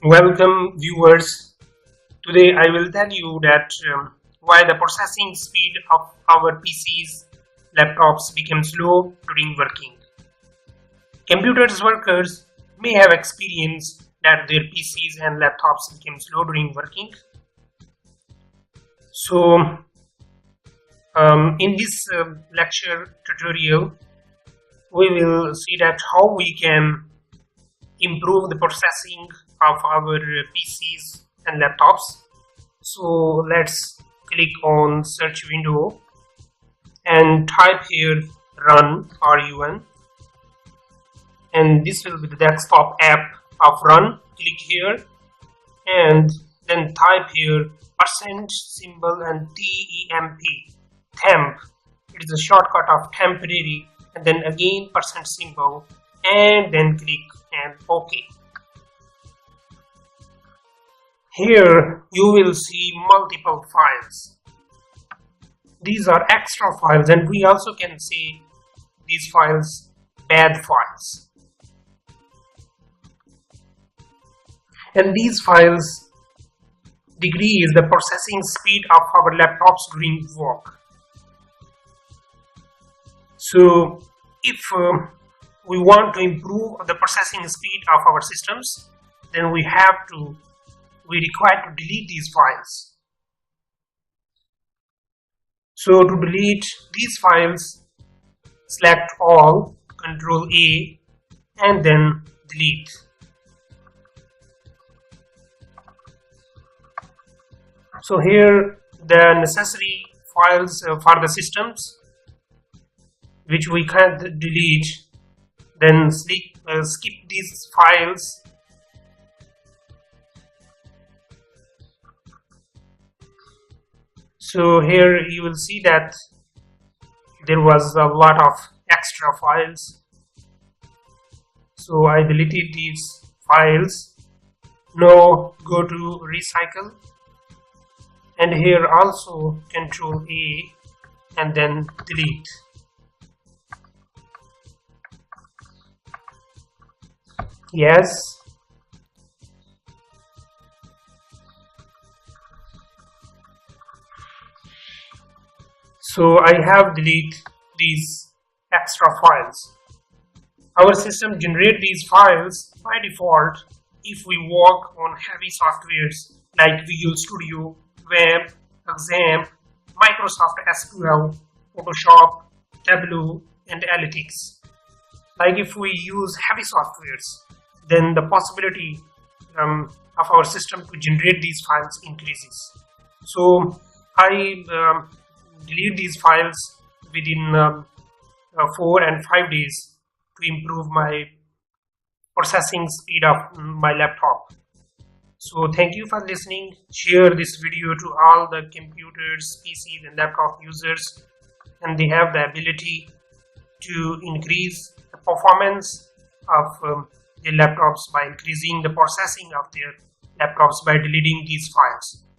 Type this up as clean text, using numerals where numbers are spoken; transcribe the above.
Welcome viewers. Today I will tell you that why the processing speed of our PCs, laptops became slow during working. Computers workers may have experienced that their PCs and laptops became slow during working. So in this lecture tutorial, we will see that how we can improve the processing of our PCs and laptops. So let's click on search window and type here run RUN, and this will be the desktop app of run. Click here and then type here percent symbol and temp. It is a shortcut of temporary, and then again percent symbol, and then click and OK. Here you will see multiple files. These are extra files, and we also can see these files bad files. And these files decrease the processing speed of our laptops during work. So if we want to improve the processing speed of our systems, then we require to delete these files. So to delete these files, select all, Ctrl A, and then delete. So here the necessary files for the systems which we can't delete, then skip these files. So here you will see that there was a lot of extra files. So I deleted these files. Now go to recycle, and here also Ctrl A and then delete. Yes. So I have deleted these extra files. Our system generates these files by default if we work on heavy softwares like Visual Studio, Web, Exam, Microsoft SQL, Photoshop, Tableau, and Analytics. Like if we use heavy softwares, then the possibility of our system to generate these files increases. So I delete these files within 4 and 5 days to improve my processing speed of my laptop. So thank you for listening. Share this video to all the computers, PCs, and laptop users, and they have the ability to increase the performance of their laptops by increasing the processing of their laptops by deleting these files.